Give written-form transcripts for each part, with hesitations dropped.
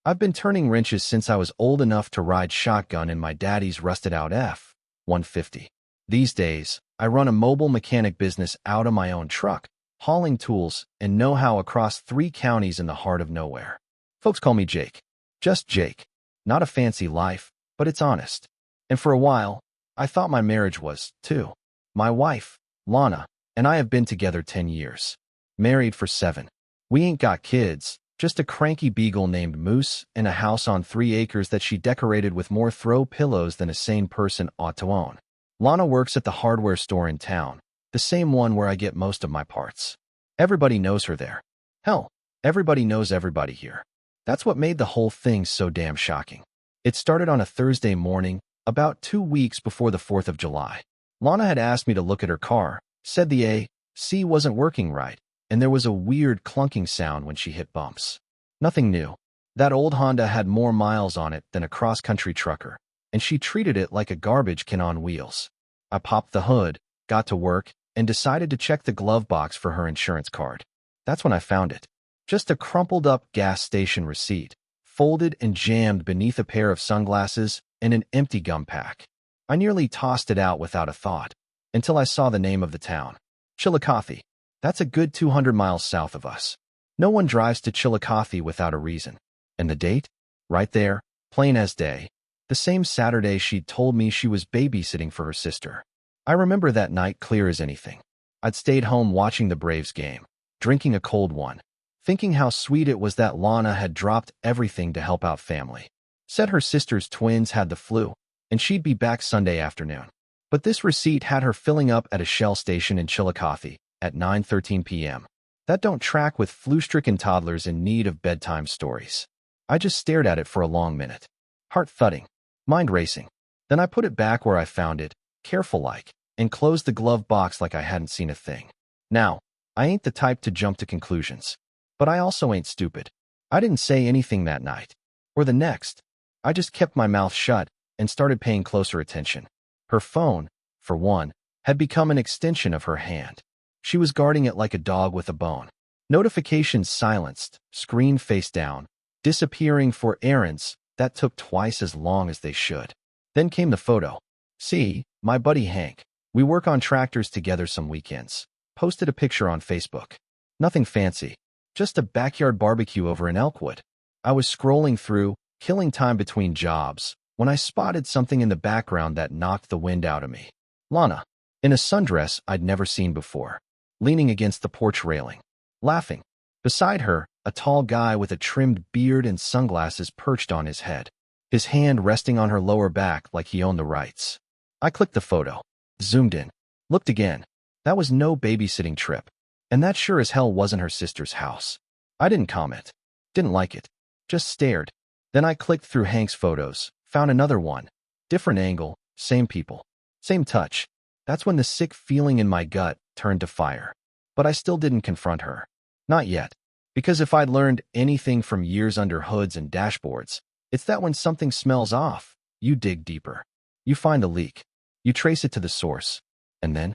I've been turning wrenches since I was old enough to ride shotgun in my daddy's rusted-out F-150. These days, I run a mobile mechanic business out of my own truck, hauling tools and know-how across 3 counties in the heart of nowhere. Folks call me Jake. Just Jake. Not a fancy life, but it's honest. And for a while, I thought my marriage was, too. My wife, Lana, and I have been together 10 years. Married for 7. We ain't got kids, just a cranky beagle named Moose and a house on 3 acres that she decorated with more throw pillows than a sane person ought to own. Lana works at the hardware store in town, the same one where I get most of my parts. Everybody knows her there. Hell, everybody knows everybody here. That's what made the whole thing so damn shocking. It started on a Thursday morning, about 2 weeks before the 4th of July. Lana had asked me to look at her car, said the AC wasn't working right, and there was a weird clunking sound when she hit bumps. Nothing new. That old Honda had more miles on it than a cross-country trucker, and she treated it like a garbage can on wheels. I popped the hood, got to work, and decided to check the glove box for her insurance card. That's when I found it. Just a crumpled-up gas station receipt, folded and jammed beneath a pair of sunglasses and an empty gum pack. I nearly tossed it out without a thought, until I saw the name of the town. Chillicothe. That's a good 200 miles south of us. No one drives to Chillicothe without a reason. And the date? Right there, plain as day. The same Saturday she'd told me she was babysitting for her sister. I remember that night clear as anything. I'd stayed home watching the Braves game, drinking a cold one, thinking how sweet it was that Lana had dropped everything to help out family. Said her sister's twins had the flu, and she'd be back Sunday afternoon. But this receipt had her filling up at a Shell station in Chillicothe at 9:13 p.m. That don't track with flu-stricken toddlers in need of bedtime stories. I just stared at it for a long minute. Heart thudding, mind racing. Then I put it back where I found it, careful-like, and closed the glove box like I hadn't seen a thing. Now, I ain't the type to jump to conclusions. But I also ain't stupid. I didn't say anything that night. Or the next. I just kept my mouth shut and started paying closer attention. Her phone, for one, had become an extension of her hand. She was guarding it like a dog with a bone. Notifications silenced, screen face down, disappearing for errands that took twice as long as they should. Then came the photo. See, my buddy Hank. We work on tractors together some weekends. Posted a picture on Facebook. Nothing fancy. Just a backyard barbecue over in Elkwood. I was scrolling through, killing time between jobs, when I spotted something in the background that knocked the wind out of me. Lana, in a sundress I'd never seen before, leaning against the porch railing, laughing. Beside her, a tall guy with a trimmed beard and sunglasses perched on his head, his hand resting on her lower back like he owned the rights. I clicked the photo, zoomed in, looked again. That was no babysitting trip, and that sure as hell wasn't her sister's house. I didn't comment, didn't like it, just stared. Then I clicked through Hank's photos, found another one, different angle, same people, same touch. That's when the sick feeling in my gut turned to fire. But I still didn't confront her. Not yet. Because if I'd learned anything from years under hoods and dashboards, it's that when something smells off, you dig deeper. You find the leak. You trace it to the source. And then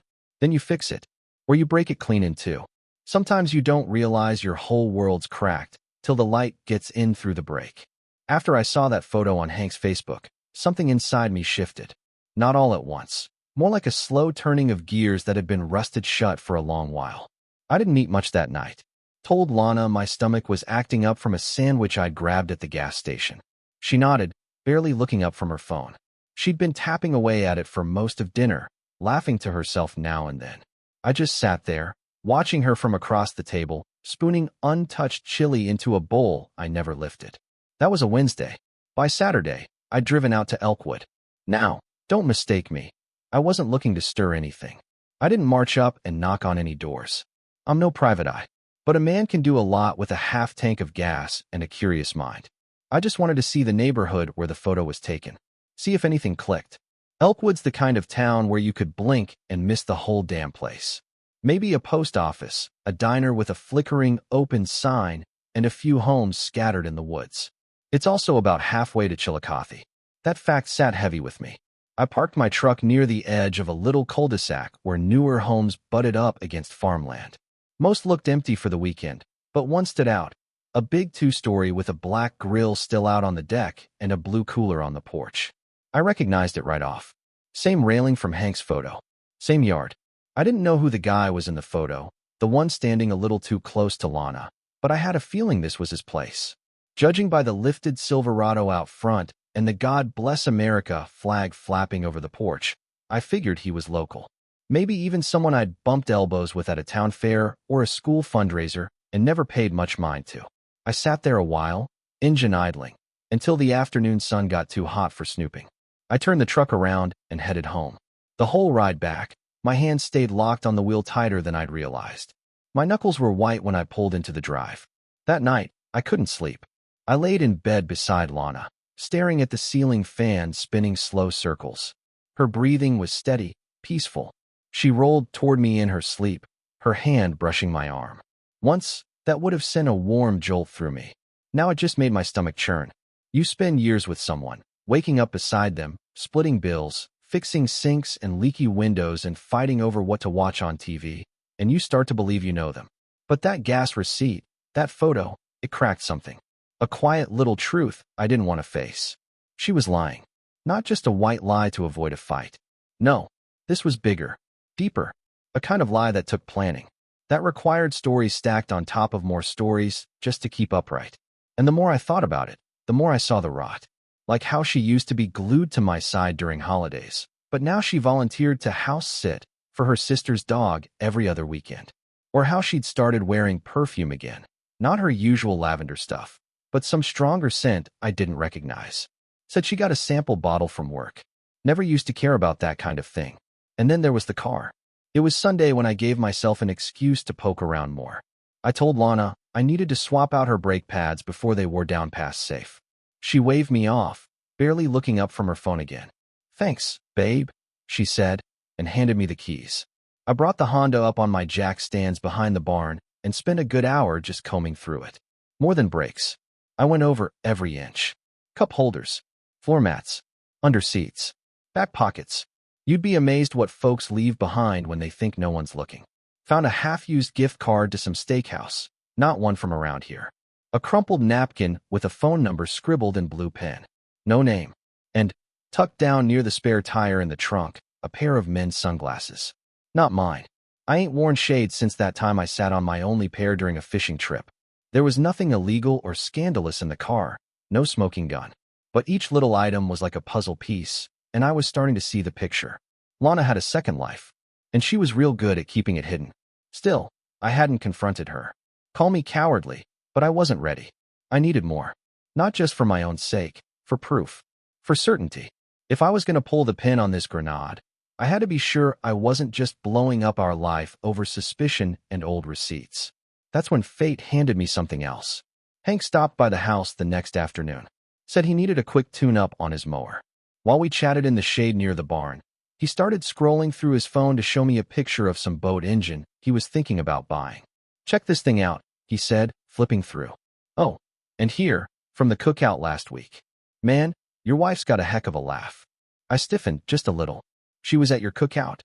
you fix it. Or you break it clean in two. Sometimes you don't realize your whole world's cracked till the light gets in through the break. After I saw that photo on Hank's Facebook, something inside me shifted. Not all at once. More like a slow turning of gears that had been rusted shut for a long while. I didn't eat much that night. Told Lana my stomach was acting up from a sandwich I'd grabbed at the gas station. She nodded, barely looking up from her phone. She'd been tapping away at it for most of dinner, laughing to herself now and then. I just sat there, watching her from across the table, spooning untouched chili into a bowl I never lifted. That was a Wednesday. By Saturday, I'd driven out to Elkwood. Now, don't mistake me. I wasn't looking to stir anything. I didn't march up and knock on any doors. I'm no private eye. But a man can do a lot with a half tank of gas and a curious mind. I just wanted to see the neighborhood where the photo was taken. See if anything clicked. Elkwood's the kind of town where you could blink and miss the whole damn place. Maybe a post office, a diner with a flickering open sign, and a few homes scattered in the woods. It's also about halfway to Chillicothe. That fact sat heavy with me. I parked my truck near the edge of a little cul-de-sac where newer homes butted up against farmland. Most looked empty for the weekend, but one stood out. A big two-story with a black grill still out on the deck and a blue cooler on the porch. I recognized it right off. Same railing from Hank's photo. Same yard. I didn't know who the guy was in the photo, the one standing a little too close to Lana, but I had a feeling this was his place. Judging by the lifted Silverado out front and the God Bless America flag flapping over the porch, I figured he was local. Maybe even someone I'd bumped elbows with at a town fair or a school fundraiser and never paid much mind to. I sat there a while, engine idling, until the afternoon sun got too hot for snooping. I turned the truck around and headed home. The whole ride back, my hands stayed locked on the wheel tighter than I'd realized. My knuckles were white when I pulled into the drive. That night, I couldn't sleep. I laid in bed beside Lana, staring at the ceiling fan spinning slow circles. Her breathing was steady, peaceful. She rolled toward me in her sleep, her hand brushing my arm. Once, that would have sent a warm jolt through me. Now it just made my stomach churn. You spend years with someone, waking up beside them, splitting bills, fixing sinks and leaky windows and fighting over what to watch on TV, and you start to believe you know them. But that gas receipt, that photo, it cracked something. A quiet little truth I didn't want to face. She was lying. Not just a white lie to avoid a fight. No, this was bigger, deeper, a kind of lie that took planning. That required stories stacked on top of more stories just to keep upright. And the more I thought about it, the more I saw the rot. Like how she used to be glued to my side during holidays, but now she volunteered to house sit for her sister's dog every other weekend. Or how she'd started wearing perfume again. Not her usual lavender stuff, but some stronger scent I didn't recognize. Said she got a sample bottle from work. Never used to care about that kind of thing. And then there was the car. It was Sunday when I gave myself an excuse to poke around more. I told Lana I needed to swap out her brake pads before they wore down past safe. She waved me off, barely looking up from her phone again. "Thanks, babe," she said, and handed me the keys. I brought the Honda up on my jack stands behind the barn and spent a good hour just combing through it. More than brakes. I went over every inch. Cup holders, floor mats, under seats, back pockets. You'd be amazed what folks leave behind when they think no one's looking. Found a half-used gift card to some steakhouse, not one from around here. A crumpled napkin with a phone number scribbled in blue pen. No name. And, tucked down near the spare tire in the trunk, a pair of men's sunglasses. Not mine. I ain't worn shades since that time I sat on my only pair during a fishing trip. There was nothing illegal or scandalous in the car, no smoking gun. But each little item was like a puzzle piece, and I was starting to see the picture. Lana had a second life, and she was real good at keeping it hidden. Still, I hadn't confronted her. Call me cowardly, but I wasn't ready. I needed more. Not just for my own sake, for proof, for certainty. If I was going to pull the pin on this grenade, I had to be sure I wasn't just blowing up our life over suspicion and old receipts. That's when fate handed me something else. Hank stopped by the house the next afternoon. Said he needed a quick tune-up on his mower. While we chatted in the shade near the barn, he started scrolling through his phone to show me a picture of some boat engine he was thinking about buying. "Check this thing out," he said, flipping through. "Oh, and here, from the cookout last week. Man, your wife's got a heck of a laugh." I stiffened just a little. "She was at your cookout?"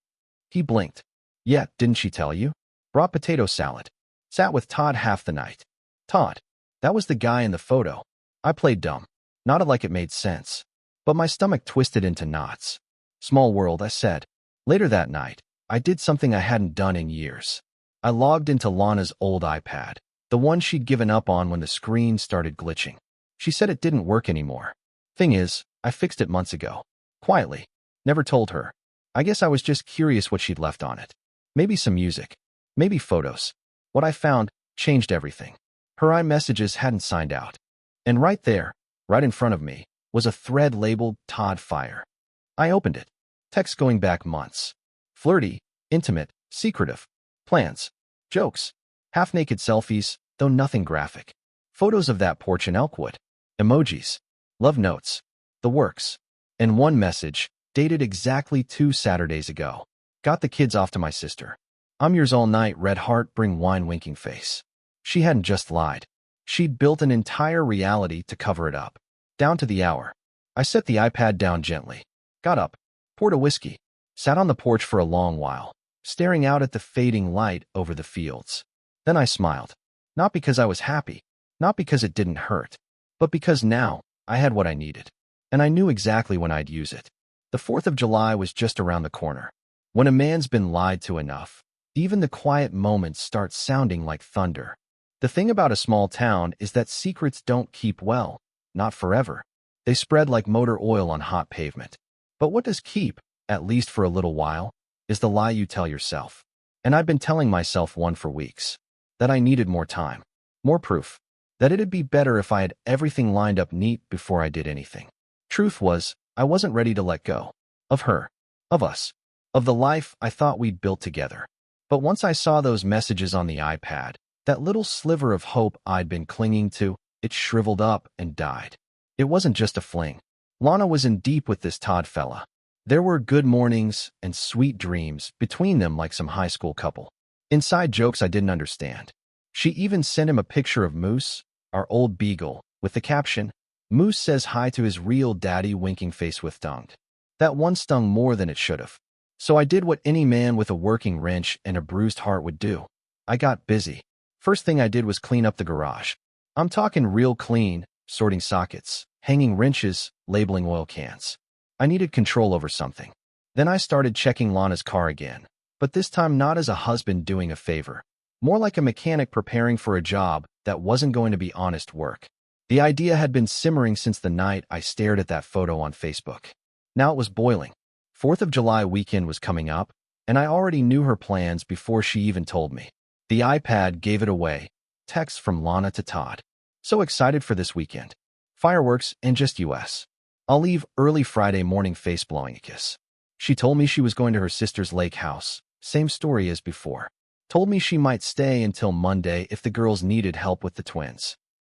He blinked. "Yeah, didn't she tell you? Brought potato salad. Sat with Todd half the night." Todd. That was the guy in the photo. I played dumb. Nodded like it made sense. But my stomach twisted into knots. "Small world," I said. Later that night, I did something I hadn't done in years. I logged into Lana's old iPad, the one she'd given up on when the screen started glitching. She said it didn't work anymore. Thing is, I fixed it months ago. Quietly. Never told her. I guess I was just curious what she'd left on it. Maybe some music. Maybe photos. What I found changed everything. Her iMessages hadn't signed out. And right there, right in front of me, was a thread labeled Todd Fire. I opened it. Text going back months. Flirty, intimate, secretive. Plans. Jokes. Half-naked selfies, though nothing graphic. Photos of that porch in Elkwood. Emojis. Love notes. The works. And one message, dated exactly 2 Saturdays ago. "Got the kids off to my sister. I'm yours all night, red heart, bring wine, winking face." She hadn't just lied. She'd built an entire reality to cover it up. Down to the hour. I set the iPad down gently. Got up. Poured a whiskey. Sat on the porch for a long while, staring out at the fading light over the fields. Then I smiled. Not because I was happy. Not because it didn't hurt, but because now I had what I needed, and I knew exactly when I'd use it. The 4th of July was just around the corner. When a man's been lied to enough, even the quiet moments start sounding like thunder. The thing about a small town is that secrets don't keep well, not forever. They spread like motor oil on hot pavement. But what does keep, at least for a little while, is the lie you tell yourself. And I've been telling myself one for weeks. That I needed more time, more proof, that it'd be better if I had everything lined up neat before I did anything. Truth was, I wasn't ready to let go. Of her. Of us. Of the life I thought we'd built together. But once I saw those messages on the iPad, that little sliver of hope I'd been clinging to, it shriveled up and died. It wasn't just a fling. Lana was in deep with this Todd fella. There were good mornings and sweet dreams between them like some high school couple. Inside jokes I didn't understand. She even sent him a picture of Moose, our old beagle, with the caption, "Moose says hi to his real daddy," winking face with tongue. That one stung more than it should have. So I did what any man with a working wrench and a bruised heart would do. I got busy. First thing I did was clean up the garage. I'm talking real clean, sorting sockets, hanging wrenches, labeling oil cans. I needed control over something. Then I started checking Lana's car again, but this time not as a husband doing a favor, more like a mechanic preparing for a job that wasn't going to be honest work. The idea had been simmering since the night I stared at that photo on Facebook. Now it was boiling. 4th of July weekend was coming up, and I already knew her plans before she even told me. The iPad gave it away. Text from Lana to Todd. So excited for this weekend. Fireworks and just US. I'll leave early Friday morning face blowing a kiss. She told me she was going to her sister's lake house. Same story as before. Told me she might stay until Monday if the girls needed help with the twins.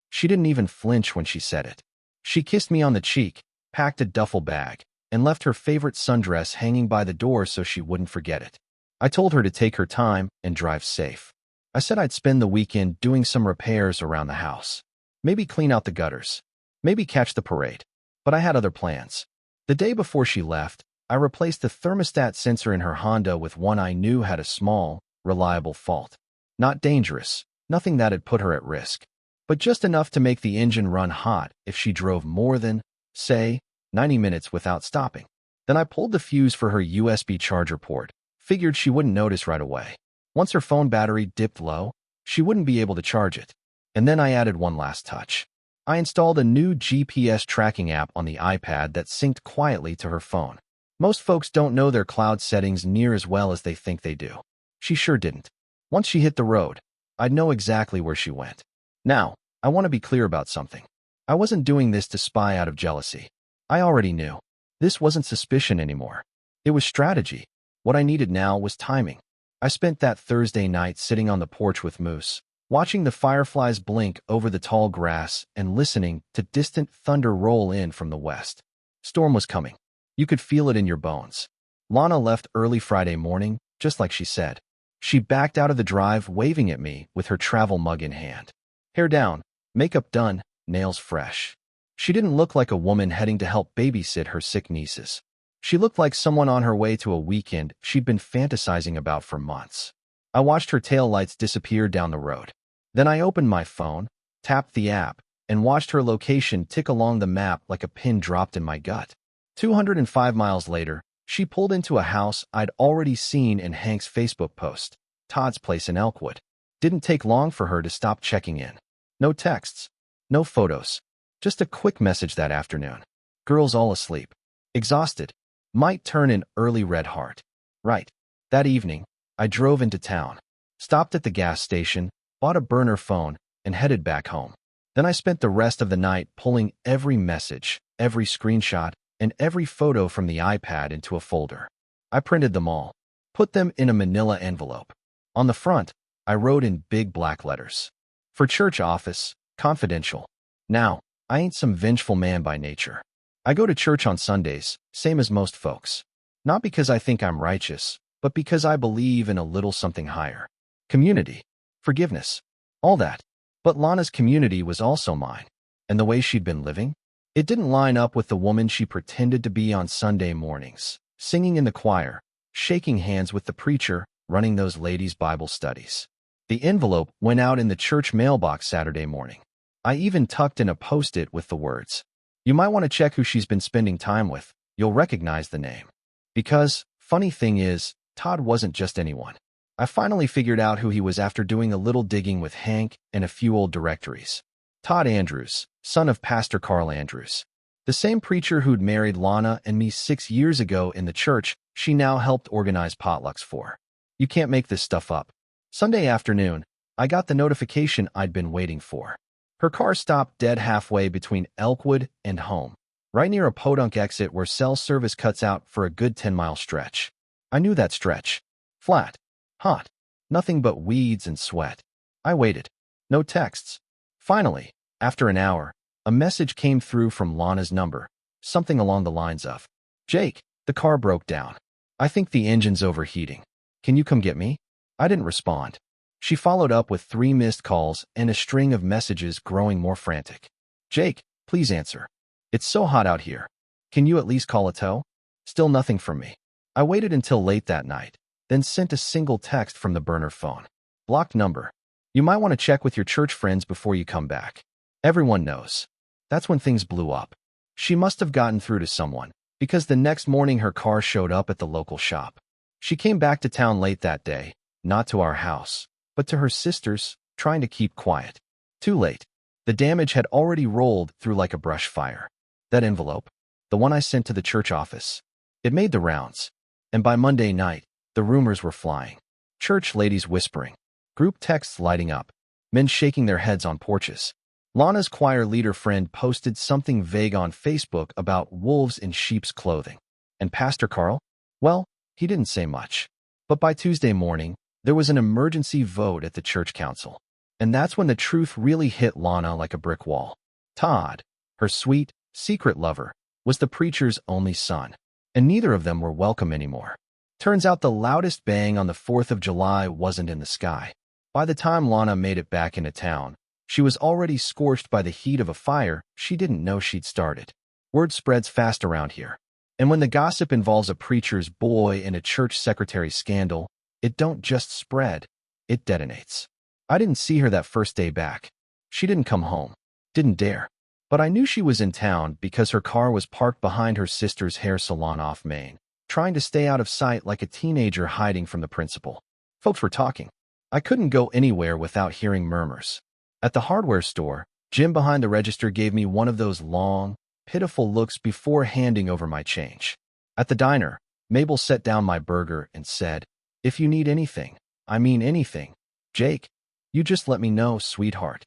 She didn't even flinch when she said it. She kissed me on the cheek, packed a duffel bag, and left her favorite sundress hanging by the door so she wouldn't forget it. I told her to take her time and drive safe. I said I'd spend the weekend doing some repairs around the house. Maybe clean out the gutters. Maybe catch the parade. But I had other plans. The day before she left, I replaced the thermostat sensor in her Honda with one I knew had a small, reliable fault. Not dangerous, nothing that'd put her at risk, but just enough to make the engine run hot if she drove more than, say, 90 minutes without stopping. Then I pulled the fuse for her USB charger port, figured she wouldn't notice right away. Once her phone battery dipped low, she wouldn't be able to charge it. And then I added one last touch. I installed a new GPS tracking app on the iPad that synced quietly to her phone. Most folks don't know their cloud settings near as well as they think they do. She sure didn't. Once she hit the road, I'd know exactly where she went. Now, I want to be clear about something. I wasn't doing this to spy out of jealousy. I already knew. This wasn't suspicion anymore. It was strategy. What I needed now was timing. I spent that Thursday night sitting on the porch with Moose, watching the fireflies blink over the tall grass and listening to distant thunder roll in from the west. Storm was coming. You could feel it in your bones. Lana left early Friday morning, just like she said. She backed out of the drive waving at me with her travel mug in hand. Hair down, makeup done, nails fresh. She didn't look like a woman heading to help babysit her sick nieces. She looked like someone on her way to a weekend she'd been fantasizing about for months. I watched her taillights disappear down the road. Then I opened my phone, tapped the app, and watched her location tick along the map like a pin dropped in my gut. 205 miles later, she pulled into a house I'd already seen in Hank's Facebook post, Todd's place in Elkwood. Didn't take long for her to stop checking in. No texts, no photos, just a quick message that afternoon. Girls all asleep, exhausted, might turn in early red heart. Right. That evening, I drove into town, stopped at the gas station, bought a burner phone, and headed back home. Then I spent the rest of the night pulling every message, every screenshot, and every photo from the iPad into a folder. I printed them all, put them in a manila envelope. On the front, I wrote in big black letters. For church office, confidential. Now, I ain't some vengeful man by nature. I go to church on Sundays, same as most folks. Not because I think I'm righteous, but because I believe in a little something higher. Community, forgiveness, all that. But Lana's community was also mine. And the way she'd been living? It didn't line up with the woman she pretended to be on Sunday mornings, singing in the choir, shaking hands with the preacher, running those ladies' Bible studies. The envelope went out in the church mailbox Saturday morning. I even tucked in a post-it with the words, "You might want to check who she's been spending time with. You'll recognize the name." Because, funny thing is, Todd wasn't just anyone. I finally figured out who he was after doing a little digging with Hank and a few old directories. Todd Andrews, son of Pastor Carl Andrews. The same preacher who'd married Lana and me 6 years ago in the church she now helped organize potlucks for. You can't make this stuff up. Sunday afternoon, I got the notification I'd been waiting for. Her car stopped dead halfway between Elkwood and home, right near a podunk exit where cell service cuts out for a good 10-mile stretch. I knew that stretch. Flat. Hot. Nothing but weeds and sweat. I waited. No texts. Finally, after an hour, a message came through from Lana's number, something along the lines of, "Jake, the car broke down. I think the engine's overheating. Can you come get me?" I didn't respond. She followed up with 3 missed calls and a string of messages growing more frantic. "Jake, please answer. It's so hot out here. Can you at least call a tow?" Still nothing from me. I waited until late that night, then sent a single text from the burner phone. "Blocked number. You might want to check with your church friends before you come back." Everyone knows. That's when things blew up. She must have gotten through to someone, because the next morning her car showed up at the local shop. She came back to town late that day, not to our house, but to her sister's, trying to keep quiet. Too late. The damage had already rolled through like a brush fire. That envelope, the one I sent to the church office, it made the rounds. And by Monday night, the rumors were flying. Church ladies whispering. Group texts lighting up. Men shaking their heads on porches. Lana's choir leader friend posted something vague on Facebook about wolves in sheep's clothing. And Pastor Carl? Well, he didn't say much. But by Tuesday morning, there was an emergency vote at the church council. And that's when the truth really hit Lana like a brick wall. Todd, her sweet, secret lover, was the preacher's only son. And neither of them were welcome anymore. Turns out the loudest bang on the 4th of July wasn't in the sky. By the time Lana made it back into town, she was already scorched by the heat of a fire she didn't know she'd started. Word spreads fast around here. And when the gossip involves a preacher's boy and a church secretary scandal, it don't just spread, it detonates. I didn't see her that first day back. She didn't come home. Didn't dare. But I knew she was in town because her car was parked behind her sister's hair salon off Main, trying to stay out of sight like a teenager hiding from the principal. Folks were talking. I couldn't go anywhere without hearing murmurs. At the hardware store, Jim behind the register gave me one of those long, pitiful looks before handing over my change. At the diner, Mabel set down my burger and said, "If you need anything, I mean anything, Jake, you just let me know, sweetheart."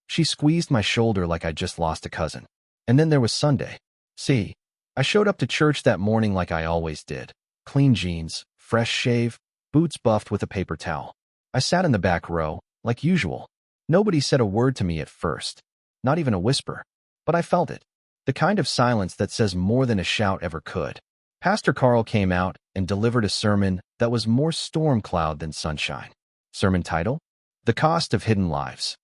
She squeezed my shoulder like I'd just lost a cousin. And then there was Sunday. See, I showed up to church that morning like I always did. Clean jeans, fresh shave, boots buffed with a paper towel. I sat in the back row, like usual. Nobody said a word to me at first, not even a whisper. But I felt it. The kind of silence that says more than a shout ever could. Pastor Carl came out and delivered a sermon that was more storm cloud than sunshine. Sermon title? The Cost of Hidden Lives.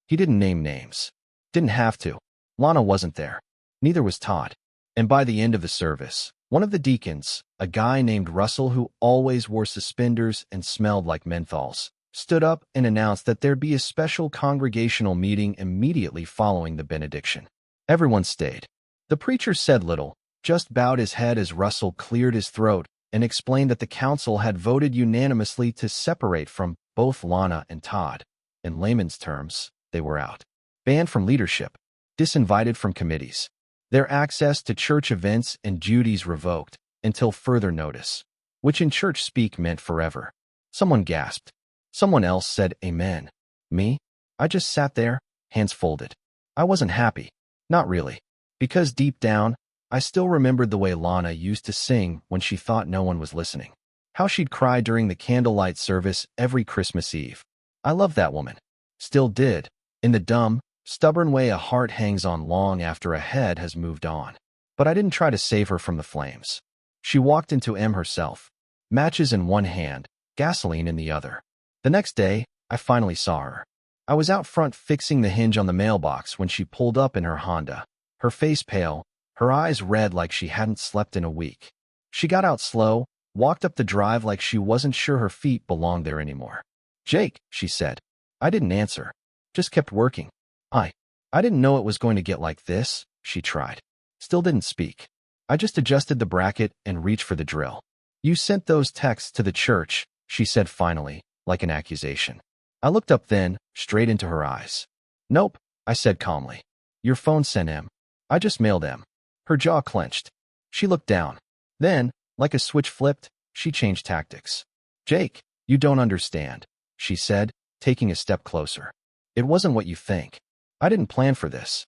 He didn't name names. Didn't have to. Lana wasn't there. Neither was Todd. And by the end of the service, one of the deacons, a guy named Russell who always wore suspenders and smelled like menthols, stood up and announced that there'd be a special congregational meeting immediately following the benediction. Everyone stayed. The preacher said little, just bowed his head as Russell cleared his throat and explained that the council had voted unanimously to separate from both Lana and Todd. In layman's terms, they were out. Banned from leadership. Disinvited from committees. Their access to church events and duties revoked until further notice, which in church speak meant forever. Someone gasped. Someone else said amen. Me? I just sat there, hands folded. I wasn't happy. Not really. Because deep down, I still remembered the way Lana used to sing when she thought no one was listening. How she'd cry during the candlelight service every Christmas Eve. I loved that woman. Still did. In the dumb, stubborn way a heart hangs on long after a head has moved on. But I didn't try to save her from the flames. She walked into M herself. Matches in one hand, gasoline in the other. The next day, I finally saw her. I was out front fixing the hinge on the mailbox when she pulled up in her Honda, her face pale, her eyes red like she hadn't slept in a week. She got out slow, walked up the drive like she wasn't sure her feet belonged there anymore. "Jake," she said. I didn't answer, just kept working. I didn't know it was going to get like this, she tried. Still didn't speak. I just adjusted the bracket and reached for the drill. You sent those texts to the church, she said finally, like an accusation. I looked up then, straight into her eyes. Nope, I said calmly. Your phone sent him. I just mailed him. Her jaw clenched. She looked down. Then, like a switch flipped, she changed tactics. Jake, you don't understand, she said, taking a step closer. It wasn't what you think. I didn't plan for this.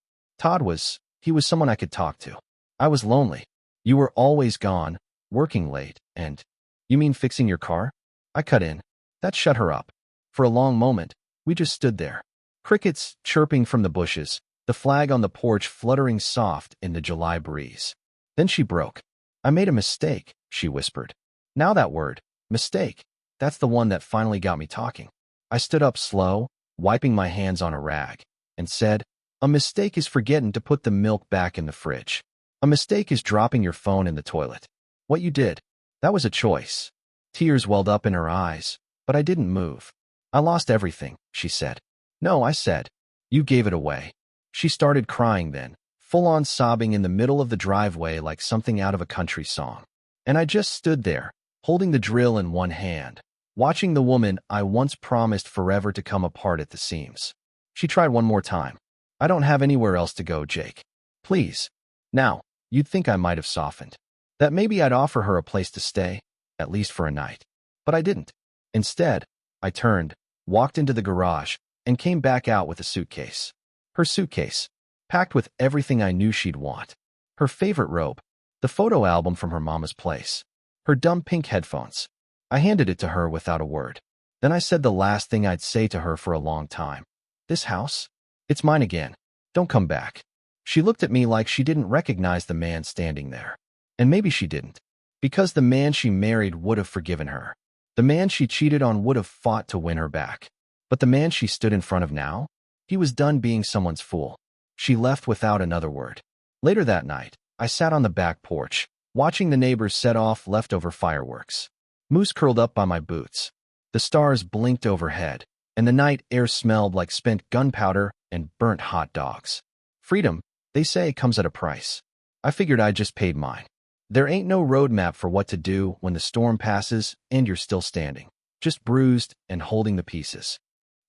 He was someone I could talk to. I was lonely. You were always gone, working late, and… You mean fixing your car? I cut in. That shut her up. For a long moment, we just stood there. Crickets chirping from the bushes, the flag on the porch fluttering soft in the July breeze. Then she broke. I made a mistake, she whispered. Now that word, mistake, that's the one that finally got me talking. I stood up slow, wiping my hands on a rag, and said, a mistake is forgetting to put the milk back in the fridge. A mistake is dropping your phone in the toilet. What you did, that was a choice. Tears welled up in her eyes, but I didn't move. I lost everything, she said. No, I said. You gave it away. She started crying then, full-on sobbing in the middle of the driveway like something out of a country song. And I just stood there, holding the drill in one hand, watching the woman I once promised forever to come apart at the seams. She tried one more time. I don't have anywhere else to go, Jake. Please. Now, you'd think I might have softened. That maybe I'd offer her a place to stay, at least for a night. But I didn't. Instead, I turned, walked into the garage, and came back out with a suitcase. Her suitcase, packed with everything I knew she'd want. Her favorite robe, the photo album from her mama's place, her dumb pink headphones. I handed it to her without a word. Then I said the last thing I'd say to her for a long time. This house? It's mine again. Don't come back. She looked at me like she didn't recognize the man standing there. And maybe she didn't. Because the man she married would have forgiven her. The man she cheated on would have fought to win her back. But the man she stood in front of now? He was done being someone's fool. She left without another word. Later that night, I sat on the back porch, watching the neighbors set off leftover fireworks. Moose curled up by my boots. The stars blinked overhead, and the night air smelled like spent gunpowder and burnt hot dogs. Freedom, they say, comes at a price. I figured I just paid mine. There ain't no roadmap for what to do when the storm passes and you're still standing, just bruised and holding the pieces.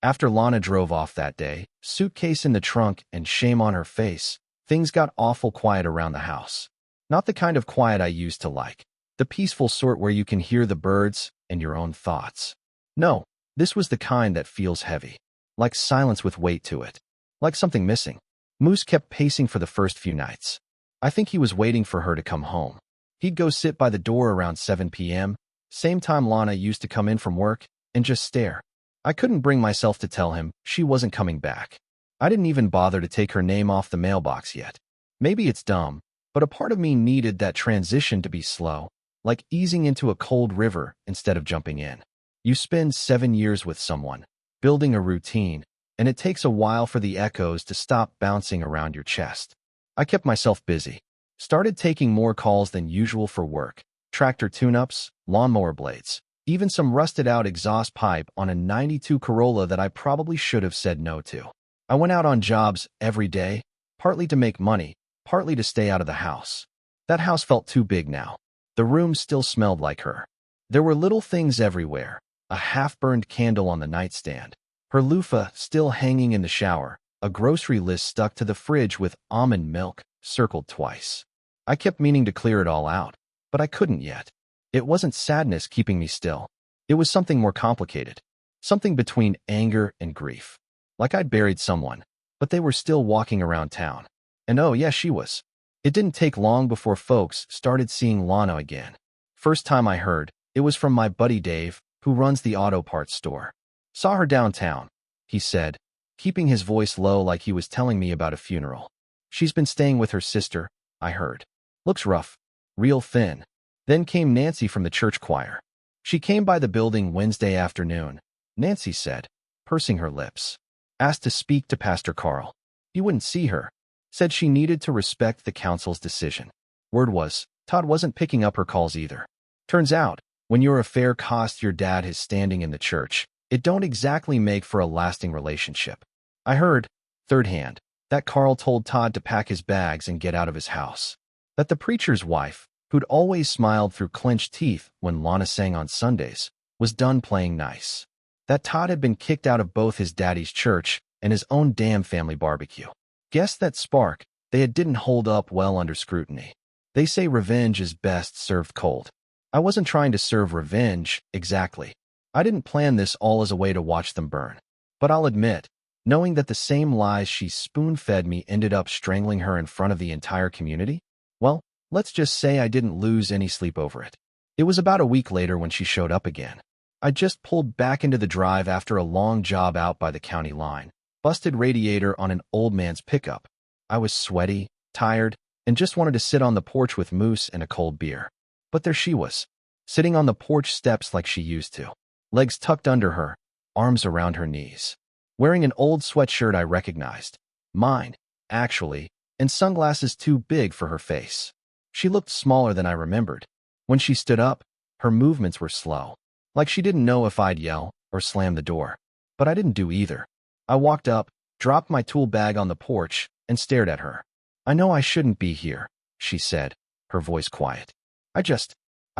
After Lana drove off that day, suitcase in the trunk and shame on her face, things got awful quiet around the house. Not the kind of quiet I used to like. The peaceful sort where you can hear the birds and your own thoughts. No, this was the kind that feels heavy. Like silence with weight to it. Like something missing. Moose kept pacing for the first few nights. I think he was waiting for her to come home. He'd go sit by the door around 7 p.m., same time Lana used to come in from work, and just stare. I couldn't bring myself to tell him she wasn't coming back. I didn't even bother to take her name off the mailbox yet. Maybe it's dumb, but a part of me needed that transition to be slow, like easing into a cold river instead of jumping in. You spend 7 years with someone, building a routine, and it takes a while for the echoes to stop bouncing around your chest. I kept myself busy. Started taking more calls than usual for work. Tractor tune-ups, lawnmower blades, even some rusted-out exhaust pipe on a '92 Corolla that I probably should have said no to. I went out on jobs every day, partly to make money, partly to stay out of the house. That house felt too big now. The room still smelled like her. There were little things everywhere. A half-burned candle on the nightstand. Her loofah still hanging in the shower. A grocery list stuck to the fridge with almond milk, circled twice. I kept meaning to clear it all out, but I couldn't yet. It wasn't sadness keeping me still. It was something more complicated. Something between anger and grief. Like I'd buried someone, but they were still walking around town. And oh yeah, she was. It didn't take long before folks started seeing Lana again. First time I heard, it was from my buddy Dave, who runs the auto parts store. Saw her downtown, he said, keeping his voice low like he was telling me about a funeral. She's been staying with her sister, I heard. Looks rough. Real thin. Then came Nancy from the church choir. She came by the building Wednesday afternoon, Nancy said, pursing her lips. Asked to speak to Pastor Carl. He wouldn't see her. Said she needed to respect the council's decision. Word was, Todd wasn't picking up her calls either. Turns out, when your affair cost your dad his standing in the church, it don't exactly make for a lasting relationship. I heard, third hand, That Carl told Todd to pack his bags and get out of his house. That the preacher's wife, who'd always smiled through clenched teeth when Lana sang on Sundays, was done playing nice. That Todd had been kicked out of both his daddy's church and his own damn family barbecue. Guess that spark, they didn't hold up well under scrutiny. They say revenge is best served cold. I wasn't trying to serve revenge, exactly. I didn't plan this all as a way to watch them burn. But I'll admit, knowing that the same lies she spoon-fed me ended up strangling her in front of the entire community, well, let's just say I didn't lose any sleep over it. It was about a week later when she showed up again. I just pulled back into the drive after a long job out by the county line, busted radiator on an old man's pickup. I was sweaty, tired, and just wanted to sit on the porch with Moose and a cold beer. But there she was, sitting on the porch steps like she used to, legs tucked under her, arms around her knees, wearing an old sweatshirt I recognized, mine, actually, and sunglasses too big for her face. She looked smaller than I remembered. When she stood up, her movements were slow, like she didn't know if I'd yell or slam the door. But I didn't do either. I walked up, dropped my tool bag on the porch, and stared at her. "I know I shouldn't be here," she said, her voice quiet. I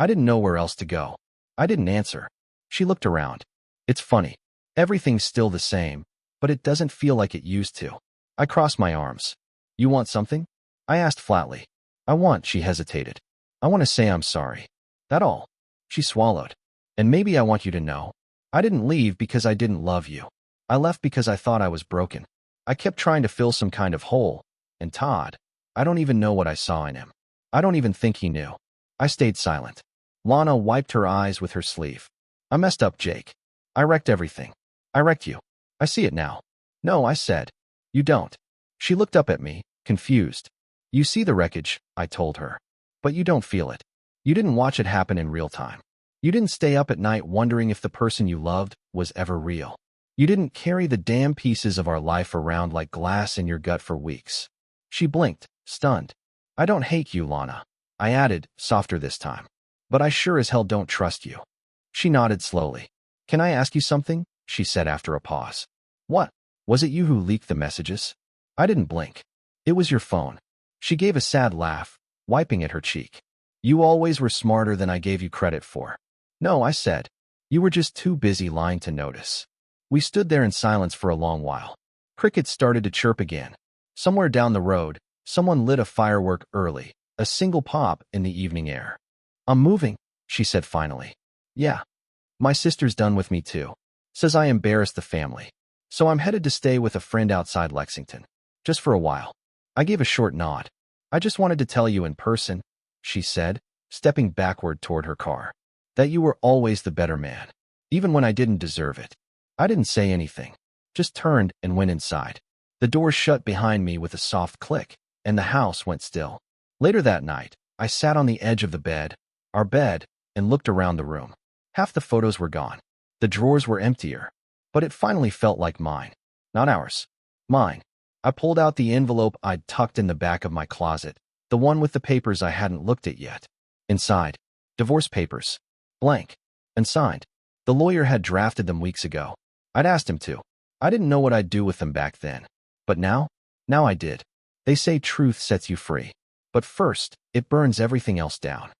didn't know where else to go." I didn't answer. She looked around. "It's funny. Everything's still the same, but it doesn't feel like it used to." I crossed my arms. "You want something?" I asked flatly. She hesitated. "I want to say I'm sorry. That all." She swallowed. "And maybe I want you to know. I didn't leave because I didn't love you. I left because I thought I was broken. I kept trying to fill some kind of hole. And Todd, I don't even know what I saw in him. I don't even think he knew." I stayed silent. Lana wiped her eyes with her sleeve. "I messed up, Jake. I wrecked everything. I wrecked you. I see it now." "No," I said. "You don't." She looked up at me, confused. "You see the wreckage," I told her. "But you don't feel it. You didn't watch it happen in real time. You didn't stay up at night wondering if the person you loved was ever real. You didn't carry the damn pieces of our life around like glass in your gut for weeks." She blinked, stunned. "I don't hate you, Lana," I added, softer this time. "But I sure as hell don't trust you." She nodded slowly. "Can I ask you something?" she said after a pause. "What? Was it you who leaked the messages?" I didn't blink. "It was your phone." She gave a sad laugh, wiping at her cheek. "You always were smarter than I gave you credit for." "No," I said. "You were just too busy lying to notice." We stood there in silence for a long while. Crickets started to chirp again. Somewhere down the road, someone lit a firework early, a single pop in the evening air. "I'm moving," she said finally. "Yeah. My sister's done with me too. Says I embarrassed the family. So I'm headed to stay with a friend outside Lexington. Just for a while." I gave a short nod. "I just wanted to tell you in person," she said, stepping backward toward her car, "that you were always the better man, even when I didn't deserve it." I didn't say anything, just turned and went inside. The door shut behind me with a soft click, and the house went still. Later that night, I sat on the edge of the bed, our bed, and looked around the room. Half the photos were gone. The drawers were emptier. But it finally felt like mine. Not ours. Mine. I pulled out the envelope I'd tucked in the back of my closet, the one with the papers I hadn't looked at yet. Inside, divorce papers. Blank. And signed. The lawyer had drafted them weeks ago. I'd asked him to. I didn't know what I'd do with them back then. But now I did. They say truth sets you free. But first, it burns everything else down.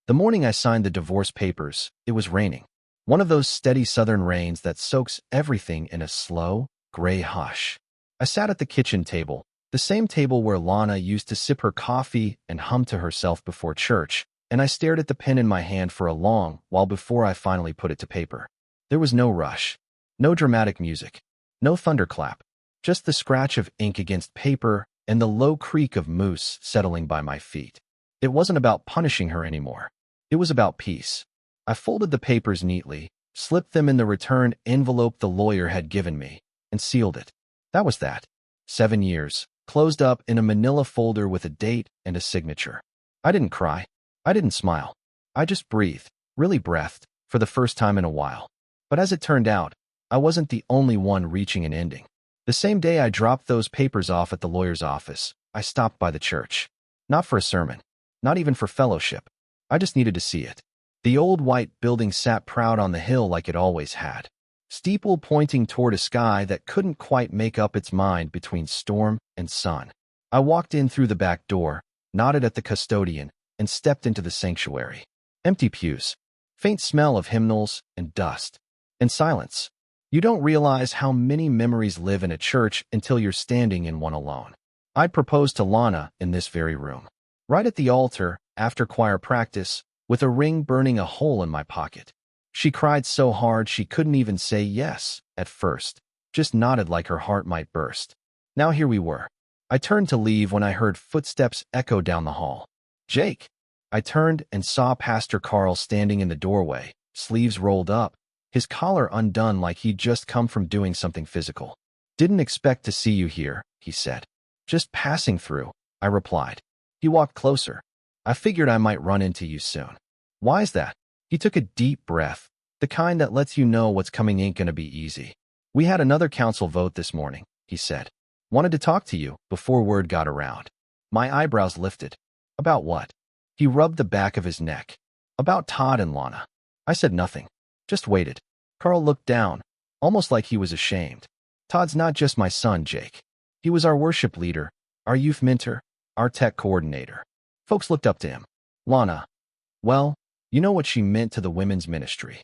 The morning I signed the divorce papers, it was raining. One of those steady southern rains that soaks everything in a slow, gray hush. I sat at the kitchen table, the same table where Lana used to sip her coffee and hum to herself before church, and I stared at the pen in my hand for a long while before I finally put it to paper. There was no rush, no dramatic music, no thunderclap, just the scratch of ink against paper and the low creak of Moose settling by my feet. It wasn't about punishing her anymore. It was about peace. I folded the papers neatly, slipped them in the return envelope the lawyer had given me, and sealed it. That was that. 7 years, closed up in a manila folder with a date and a signature. I didn't cry. I didn't smile. I just breathed, really breathed, for the first time in a while. But as it turned out, I wasn't the only one reaching an ending. The same day I dropped those papers off at the lawyer's office, I stopped by the church. Not for a sermon. Not even for fellowship. I just needed to see it. The old white building sat proud on the hill like it always had. steeple pointing toward a sky that couldn't quite make up its mind between storm and sun. I walked in through the back door, nodded at the custodian, and stepped into the sanctuary. Empty pews, faint smell of hymnals and dust, and silence. You don't realize how many memories live in a church until you're standing in one alone. I proposed to Lana in this very room, right at the altar, after choir practice, with a ring burning a hole in my pocket. She cried so hard she couldn't even say yes at first, just nodded like her heart might burst. Now here we were. I turned to leave when I heard footsteps echo down the hall. Jake! I turned and saw Pastor Carl standing in the doorway, sleeves rolled up, his collar undone like he'd just come from doing something physical. Didn't expect to see you here, he said. Just passing through, I replied. He walked closer. I figured I might run into you soon. Why's that? He took a deep breath, the kind that lets you know what's coming ain't gonna be easy. We had another council vote this morning, he said. Wanted to talk to you before word got around. My eyebrows lifted. About what? He rubbed the back of his neck. About Todd and Lana. I said nothing. Just waited. Carl looked down, almost like he was ashamed. Todd's not just my son, Jake. He was our worship leader, our youth mentor, our tech coordinator. Folks looked up to him. Lana. Well, you know what she meant to the women's ministry.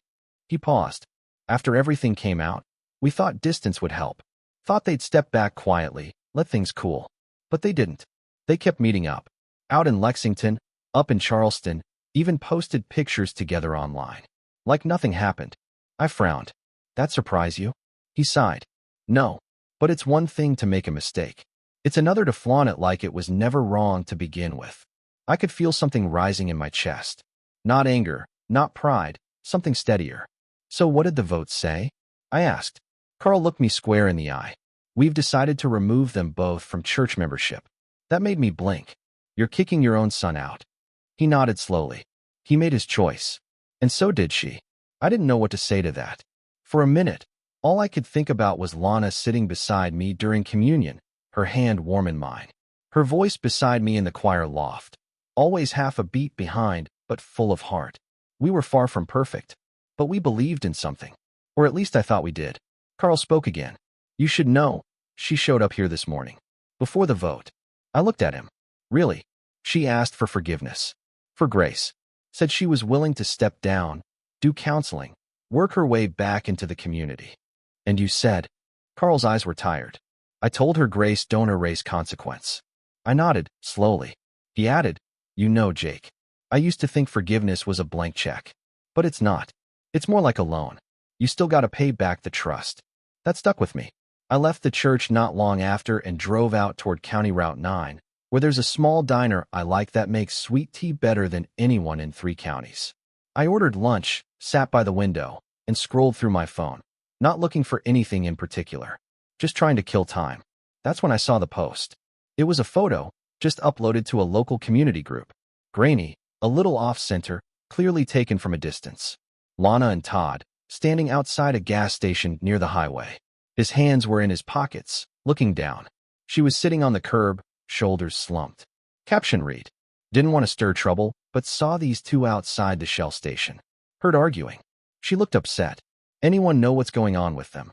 He paused. After everything came out, we thought distance would help. Thought they'd step back quietly, let things cool. But they didn't. They kept meeting up. Out in Lexington, up in Charleston, even posted pictures together online. Like nothing happened. I frowned. That surprise you? He sighed. No. But it's one thing to make a mistake. It's another to flaunt it like it was never wrong to begin with. I could feel something rising in my chest. Not anger, not pride, something steadier. So what did the vote say? I asked. Carl looked me square in the eye. We've decided to remove them both from church membership. That made me blink. You're kicking your own son out. He nodded slowly. He made his choice. And so did she. I didn't know what to say to that. For a minute, all I could think about was Lana sitting beside me during communion, her hand warm in mine. Her voice beside me in the choir loft. Always half a beat behind, but full of heart. We were far from perfect, but we believed in something. Or at least I thought we did. Carl spoke again. You should know, she showed up here this morning. Before the vote. I looked at him. Really? She asked for forgiveness. For grace. Said she was willing to step down, do counseling, work her way back into the community. And you said? Carl's eyes were tired. I told her grace don't erase consequence. I nodded, slowly. He added, you know, Jake. I used to think forgiveness was a blank check. But it's not. It's more like a loan. You still gotta pay back the trust. That stuck with me. I left the church not long after and drove out toward County Route 9, where there's a small diner I like that makes sweet tea better than anyone in 3 counties. I ordered lunch, sat by the window, and scrolled through my phone, not looking for anything in particular. Just trying to kill time. That's when I saw the post. It was a photo, just uploaded to a local community group. Grainy, a little off-center, clearly taken from a distance. Lana and Todd, standing outside a gas station near the highway. His hands were in his pockets, looking down. She was sitting on the curb, shoulders slumped. Caption read, didn't want to stir trouble, but saw these two outside the Shell station. Heard arguing. She looked upset. Anyone know what's going on with them?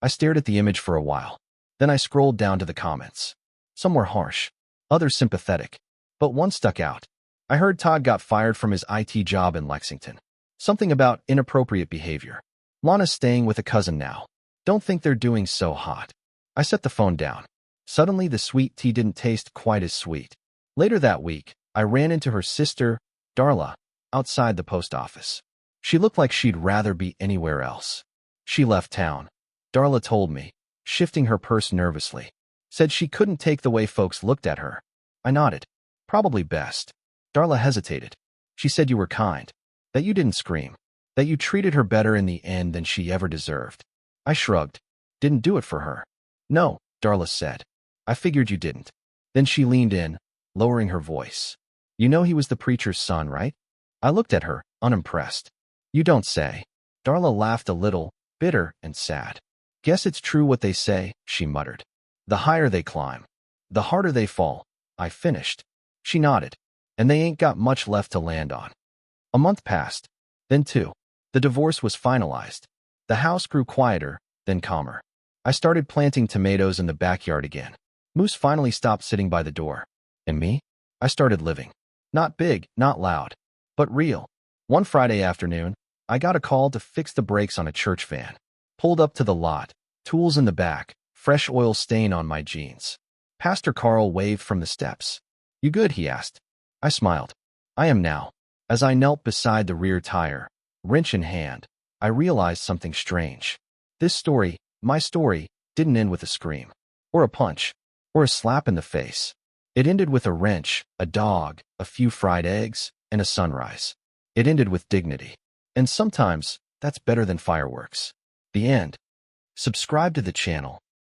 I stared at the image for a while. Then I scrolled down to the comments. Some were harsh, others sympathetic, but one stuck out. I heard Todd got fired from his IT job in Lexington. Something about inappropriate behavior. Lana's staying with a cousin now. Don't think they're doing so hot. I set the phone down. Suddenly the sweet tea didn't taste quite as sweet. Later that week, I ran into her sister, Darla, outside the post office. She looked like she'd rather be anywhere else. She left town. Darla told me, shifting her purse nervously. Said she couldn't take the way folks looked at her. I nodded. Probably best. Darla hesitated. She said you were kind. That you didn't scream. That you treated her better in the end than she ever deserved. I shrugged. Didn't do it for her. No, Darla said. I figured you didn't. Then she leaned in, lowering her voice. You know he was the preacher's son, right? I looked at her, unimpressed. You don't say. Darla laughed a little, bitter and sad. Guess it's true what they say, she muttered. The higher they climb, the harder they fall. I finished. She nodded. And they ain't got much left to land on. A month passed. Then 2. The divorce was finalized. The house grew quieter, then calmer. I started planting tomatoes in the backyard again. Moose finally stopped sitting by the door. And me? I started living. Not big, not loud, but real. One Friday afternoon, I got a call to fix the brakes on a church van. Pulled up to the lot, tools in the back, fresh oil stain on my jeans. Pastor Carl waved from the steps. "You good?" he asked. I smiled. "I am now." As I knelt beside the rear tire, wrench in hand, I realized something strange. This story, my story, didn't end with a scream, or a punch, or a slap in the face. It ended with a wrench, a dog, a few fried eggs, and a sunrise. It ended with dignity. And sometimes, that's better than fireworks. The end. Subscribe to the channel